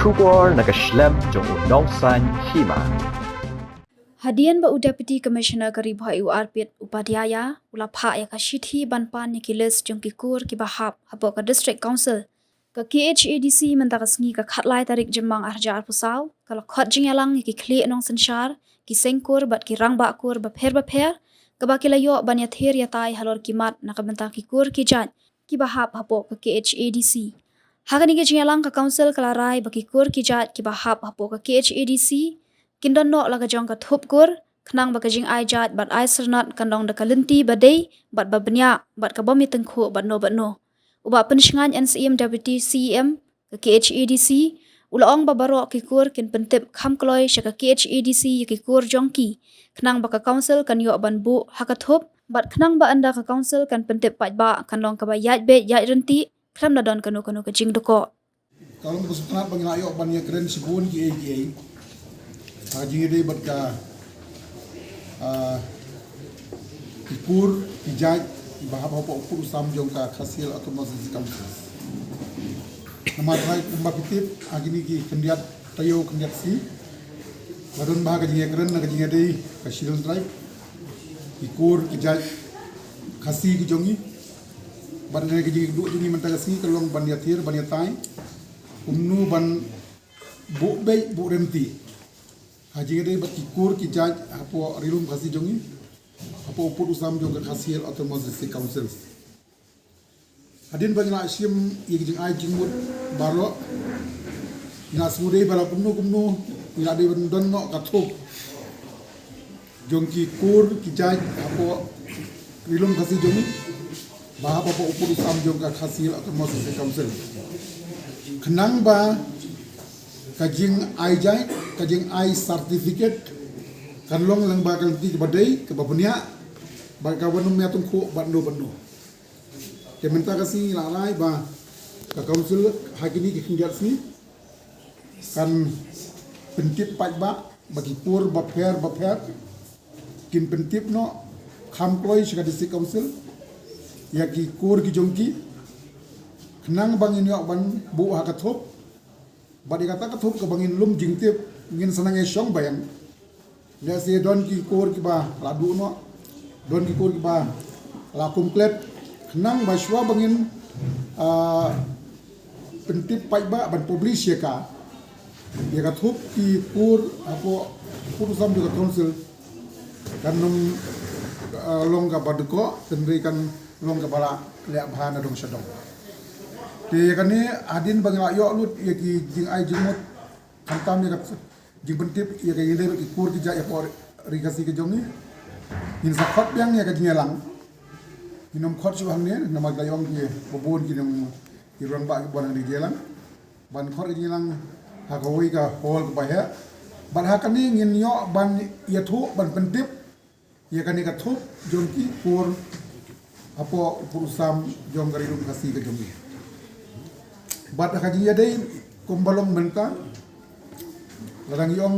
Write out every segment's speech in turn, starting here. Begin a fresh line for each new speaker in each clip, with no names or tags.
Shubor nakaslem jong udongsan hima.
Hadian ba Deputy Commissioner Garib Hai Arpit Upadhyaya ulapha ya ka shithi banpan ni kiles jong kikur ki bahap hapo ka District Council ka KHADC mentakas ngi ka khatlai tarik jemang arja arpusaw kala khot jingalang ki khle nong sanshar ki sengkur bat ki rangba kur ba pher ka ba kilayo banya ther ya tai halor kimat nakabenta kikur ki jan ki bahap hapo ka KHADC Hakani ke jingalang ka council kala rai ba kikur ki jat ki bahap hapo ka KHADC Kindon no laga jong ka thup kur khnang ba ka jing ai jat bat ai sernat kandong da kalinti ba dei bat ba bnya bat ka bomi tengkho bat no uba penisngan NCM Deputy CEM ka KHADC ulaong ba baro ki kur kin pentip kham kloi sha ka KHADC ki kur jongki khnang ba ka council kan yo ban bu hakathup bat khnang ba anda ka council kan pentip pat ba kandong ka ba yat be yat renti khram na don kanu ka jing doko
kalau bersetanat pengilayo ban ya keren sibun ki AGA Haji ini berka kikur kijaj bahapa apa upur usam jong ka khasil atau masjid kampus. Nama terakhir kumba pitip haji ini ki kendiat tayo kendiat si. Badun bah kaji keren nak kaji ini kasil drive kikur kijaj khasi ki jongi. Ban ne kaji dua jongi mentagasi kalong ban yatir ban yatai. Umnu ban bu bay bu renti. Haji ini berkikur kijaj apa rilum kasih jongi apa upur usam jong kasil atau masjid council. Hadin bagi nak sim yang jeng ai jengmut baro ina smude bala kumnu ina de don no kathuk jong kikur kijaj apa rilum kasih jongi bah apa upur usam jong kasil atau masjid council. Kenang ba kajing ai jai kajing ai certificate kanlong lang bakal ti badai ke babunya bakal wanum ya tungku bando kementa kasi lalai ba ka council hakini ki kinjat si kan pentip pat ba bagi pur baper kin pentip no khamploi shika district council ya ki kur ki jongki kenang bangin yo ban bu hakathop Badi kata ketup ke bangin lum jingtip ngin senang esong bayang. Dia si don ki kur ki ba ladu no. Don ki kur ki ba la komplet kenang baswa bangin pentip pai ba ban publish ya ka. Dia ketup ki kur apa putusan juga council kan num long ka baduko tendrikan long ka bala liak bahana dong sedong. Di kani adin bagi layo lut ya ki jing ai jingmut kantam ya kat jing pentip ya ki ngide ki kur ki ja ya por rigasi ke jongi in sakot yang ya ka jingelang minum khot su hang ne nama gayong ki bobon ki nang ki rang ba ki bon di jelang ban khot ki jingelang ha ka wi ka hol ka ya ban ha kani ngin yo ban ya thu ban pentip ya kani ka thu jongki kur apo purusam jong garidum kasi ke jongi Bat kaji ada kumbalong menta, larang yong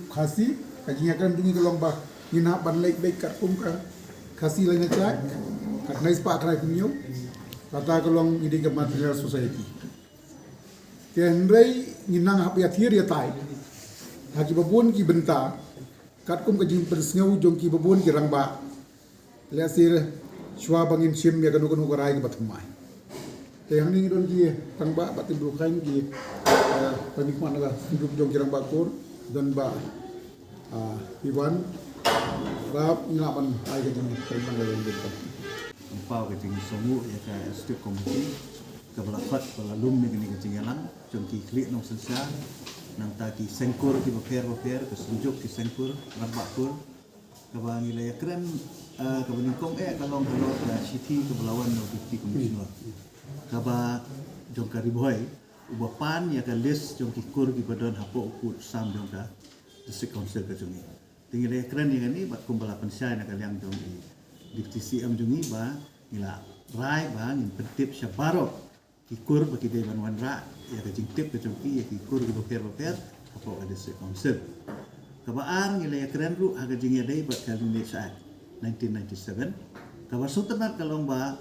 khasi kaji akan dungi kalong bah ngina ban lek baik kat kum ka khasi lain cak kat nais pak krai kunyo kata kalong ini ke material society. Kenrei nginang hap ya thir ya tai. Haji babun ki benta kat kum kaji persngau jong ki babun ki rangba. Lesir shwa bangin sim ya kanu karai ke batumai. Yang ini don ki tangba batin brukain ki penikmat naga hidup jong kirang bakur dan ba Iwan rap ngelapan ai ke jeng terima gawe gitu.
Empau ke jeng somu ya ka setiap komisi ke belakat pelalum ni ke jeng yalang jong ki klik nong sensa nang ta ki sengkur ki baper ke sunjuk ki sengkur rap bakur ke ba nilai keren ke beningkong kalong ke city ke belawan no deputy commissioner kaba jong kari boy ubapan ya ka list jong kikur ki badon hapo ukut sam jong ka district council ka jongi tinggal keren yang ni bat kumbala pensai nak yang jong di TCM jongi ba ila rai ba ngin pentip syabaro kikur bagi dewan wanra ya ka jingtip ka jongki ya kikur ki baper hapo ka district council kabaan ngila ya keren ru aga jingi dai bat ka ni saat 1997 kabar sultanat kalong ba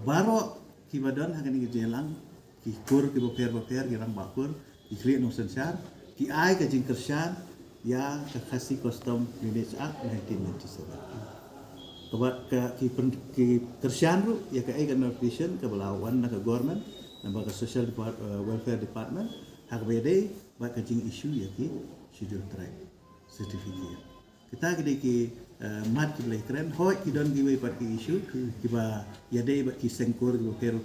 baro ki badon hagan ki jelang ki kur ki baper ki rang bakur ikli nong sensar ki ai ka jing kersan ya ka khasi custom lineage act 1997 kabat ki kersan ru ya ka ai ka notification ka belawan na ka government na ba ka social welfare department hak bede ba ka jing issue ya ki schedule tribe certificate kita gede ki mat ki lay kren hoy ki don gi way pat ki issue ki ba ya dei ba ki sengkor go pero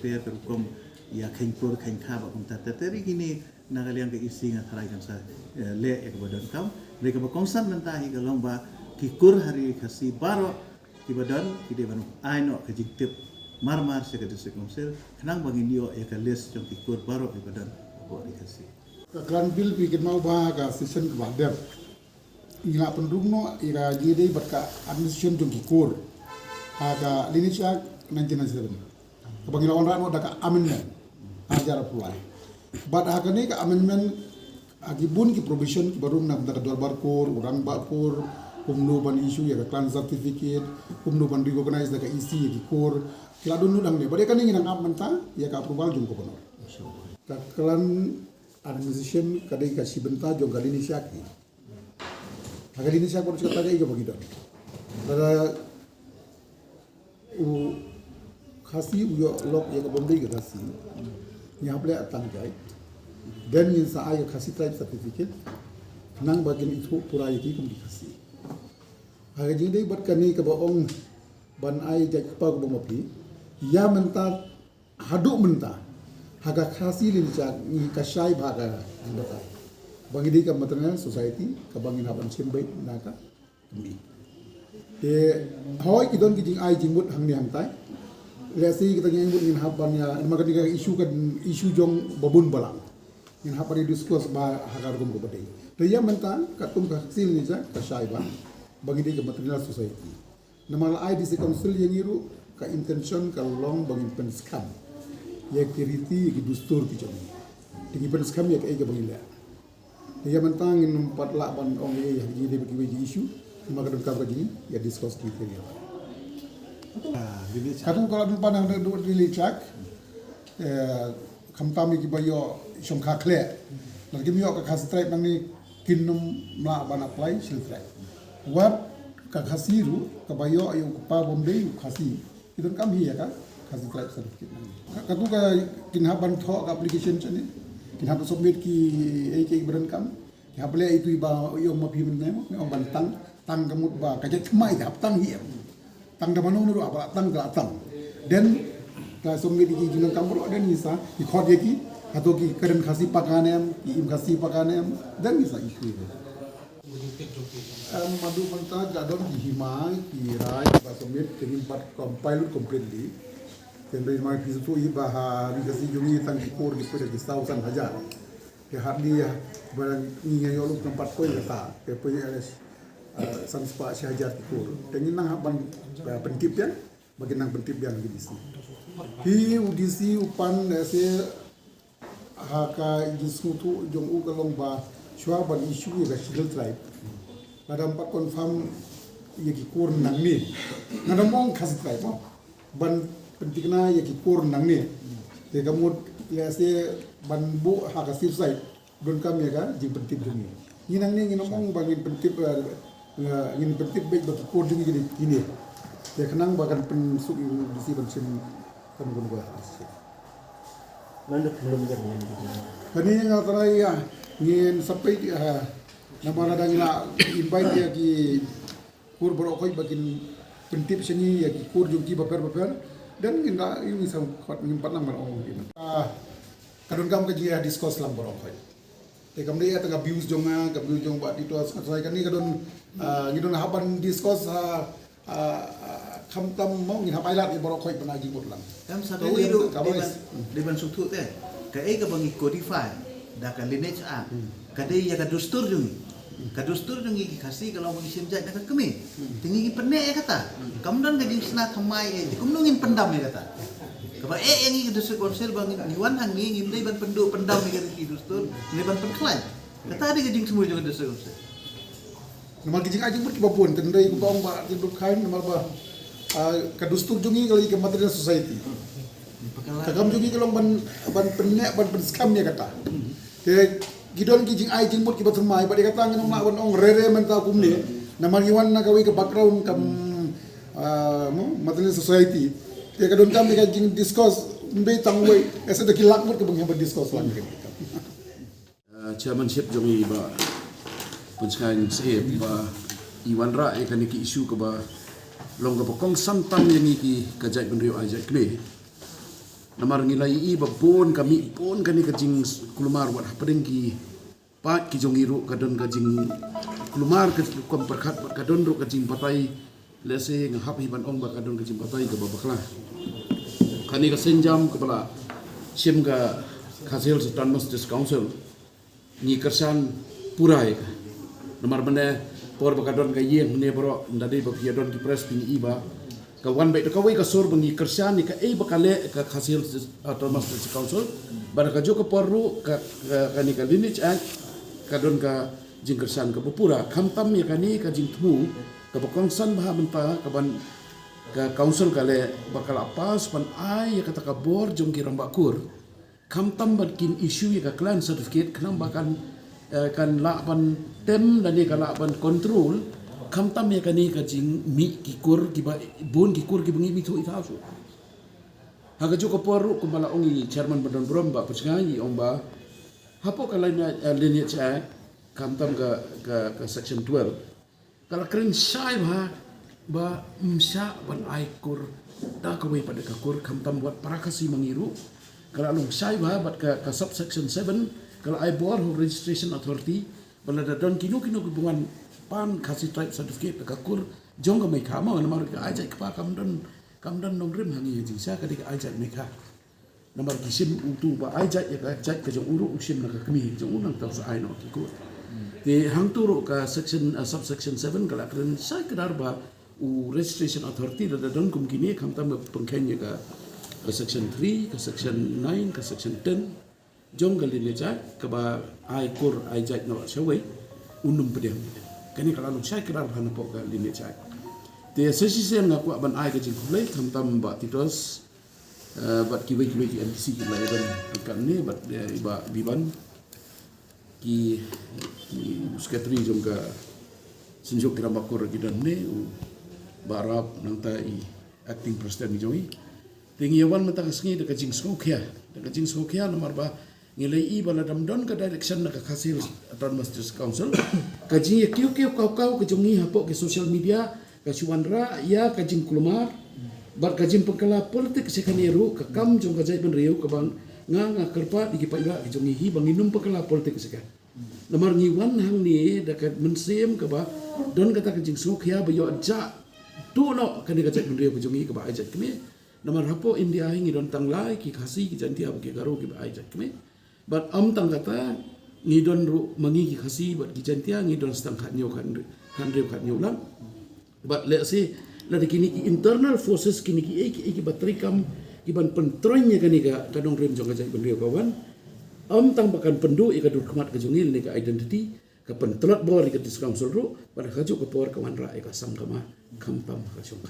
kom ya kengkor kengka ba kum tateri gini nagaliang ke isi nga tharai kan sa le ek badan kam le ka ba kongsan nanta hi galong ba ki kur hari khasi baro ki badan ki de banu aino ka jiktip mar se ka district council khnang bangin dio ya ka les jong ki kur baro ki badan bo di khasi
Klan bil bikin mau bah ka session ke badar. Ila pendung no ira jide bat ka administration jong kikur. Aga lineage act 1997. Kabang ila onra no da ka amendment. Ajar pulai. Bat aga ni ka amendment agibun ki provision ki barum na da dor barkur urang bakur kumno ban issue ya ka clan certificate kumno ban recognize da ka isi ya ki kur kila dunu dang ne bade kan ngi nang amenta ya ka approval jong ko kono. Ka clan administration kadai kasi benta jong kali ni syaki. Kali ni syak pun cakap tadi ke begitu. Pada khasi uyo lok yang bombay ke khasi. Yang boleh atang jai. Dan yang saya khasi tribe certificate nang bagian itu pura yaki kum di khasi. Hari jadi buat kani ke baong ban ai jai kepa ke bomapi. Ya menta haduk menta. Haga khasi lin jak ni kasai bhaga bata bangi di ka maternal society ka bangin haban simbai naka mi te hoy ki don ki jing ai jing mut hang ni hang tai le si kita ngin mut ngin haban ya maka di ka issue jong babun balang ngin haban di discuss ba hagar gum ko badai te ya menta ka tum ka khasi lin jak kasai ba bangi di ka maternal society namal ai di council yang iru ka intention ka long bangin penskam ya kiriti ki dustur ki jom tinggi penas kami ya ke bangila ya mentang in 4 lak ban ong ya jadi bagi isu maka dengkap lagi ya discuss kriteria kadang kalau pandang ada dua dili cak kami ki bayo som khakle lagi mio ka khas tribe nang ni kinum la ban apply sil tribe wat ka khasiru ka bayo ayo pa bombay khasi itu kami ya ka khasi tribe certificate katu ka kinhaban tho application chani kinhaban submit ki ek badan kam ya boleh itu iba yo mapi men me bantang tang gamut ba ka jek mai hap tang hi tang da manung ru apa tang ga tang den ka submit ki jinang kam ro den isa ki khot ye ki atau ki keren khasi pakanem ki im khasi pakanem den isa isu madu manta gadon di himai ki rai ba submit ki bat compile completely Tembei mai pisu tu iba ha bigasi jumi tang kur di pada kisau san hajar. Ke hadi barang ni yang yoluk tempat koi kata. Ke punya san spa si hajar kur. Tengin nang ban pentip yang bagi nang pentip yang di sini. Hi udisi upan se ha ka jisu tu jong u kalong ba shwa ban isu ya single tribe. Pada empat confirm ye ki kur nang ni. Ngadamong khas tribe ban pentingna ya ki kur nang ni te kamut ya se ban bu ha ka sir sai don kam ya ka ji pentip dumi ni nang ni ngomong bangin pentip ngin pentip baik ba kur dumi gini te kenang bagan pensuk di si ban sim kan gun gua
mana belum jadi
kani nga tarai ya ngin sampai namara dangina invite ya ki kur boro koi bagin pentip sini ya ki kur juki baper dan kita ini sang kot menyimpan nama orang ini. Kadang kam kerja discuss lam borong koi. Tekam dia tengah views jonga, ke views jong buat itu saya kan ni kadang ngidon haban discuss kam mau ngin hapai lat borong koi pernah jibut lang.
Kam satu itu deban sutut teh. Ka ai ka bangi codify da ka lineage act. Ka dei ya ka dustur jungi. Ka dustur jungi ki khasi kalau bangi simjai da ka kemi. Tinggi penne ya kata. Kamdan ka jing sna thamai kumnungin pendam ya kata. Kaba yang ini dustur konsel bangin iwan hang ni ngim dei ban pendu pendam ni ki dustur ni ban penklai. Kata ada ka jing semua juga dustur konsel.
Nama kijing ajing berkibapun tendai ku bang ba hidup kain nama ba ka dustur jungi kali ke material society. Kakam jungi kalau ban pennek ban penskam ya kata. Ke gidon ki jing ai jing mut ki batumai ba dikata ngi nong lawan ong rere menta kumne na mariwan na kawi ka background kam mo matali society te ka don kam ka jing discuss mbe tangway esa de kilak mut ke bang ba discuss lang ke
chairmanship jongi ba punskan se ba iwan ra e kan ki isu ka ba long ka pokong santam yang ki ka jai benrio ajai kme namar ngilai i ba bon kami bon kan ka jing kulumar wat padeng ki pat ki jongi ru ka don ka jing kulumar ka kom perkhat ka don ru ka jing patai lese ngahap hiban ong ba ka don ka jing patai ka babakla kani ka senjam ka bala sim ka khasil sultan masjid council ni kersan purai ka nomor benda por bakadon ka yeng ne bro ndade ba piadon ki press ping iba ka wan bai ka wai ka sor bangi kersan ni ka e bakale ka khasil sultan masjid council bar ka jo ka porru ka kani ka lineage act kadon ka jing kersan ka pura khamtam ya kani ka jing thu ka bakongsan bah menta ka ban ka council ka le bakal apas pan ai ya kata ka bor jong ki rambakur khamtam ban kin issue ya ka clan certificate khnam bakan kan laban tem dan ni kan laban control khamtam ya kani ka jing mi kikur ki ba bon kikur ki bengi mi thu itasu haga jo ka poru ko mala ongi chairman badan brom ba pusngai omba hapo ka lain lineage act khamtam ka section 12 kala kren sai ba msa ban ai kur da ka wei pada ka kur khamtam buat parakasi mangiru kala long sai bat ka subsection 7 kalau I bor registration authority bala da don kinu hubungan pan kasih type certificate ka kur jong ka mai khama na mar ka ajai ka kam don nong rim hangi ji sa ka dik ajai mai kha namar kisim utu ba ajai ya ka ajai ka jong uru usim na ka kami jong unang ta sa ai no ki kur te hang turu ka section subsection 7 kala kren sai kedar ba u registration authority da don kum kini kam tam pengkenya ka section 3 ka section 9 ka section 10 jong gali leja kaba ai kur ai jai no sawai unum pedem kani kala lu sai krar han po gali leja te sesi sen ngaku ban ai ka jing kulai tham tam ba titos bat ki ki NDC ki lai ban kan ni bat iba biban ki sekretari jong ka sinjuk kira bakur ki dan ne barap nang ta i acting president jongi tingi yawan mata kasngi de ka jing skokia nomor ba ngilai i bala damdon ka direction na ka khasil aton masjid council ka jing kiu kau ka jongi hapo ke social media ka suwanra ya ka jing kulumar bar ka jing pengkala politik sekaniru ka kam jong ka jai ben riu ka bang nga kerpa di pa ira ka jongi hi bang inum pengkala politik sekan namar ngiwan hang ni da ka mensem ka ba don kata ka jing sokhia ba yo ja tu no ka ni ka jai ben riu ka jongi ka ba ajat keme namar hapo India hingi don tanglai ki khasi ki jantia ke garo ki ba ajat keme but tang kata ngidon ru mangi ki khasi but gijantia ngidon stang khat nyo kan riu khat nyo lang but let's say la kini internal forces kini ki batrikam ki ban pentronya kani ka kadong rem jong ka ben riu kawan tang bakan pendu ika dur khamat ka jongil ni ka identity ka pentrot bor ka dis council ru pada khaju ka por kawan ra ka sam kama khampam ka jong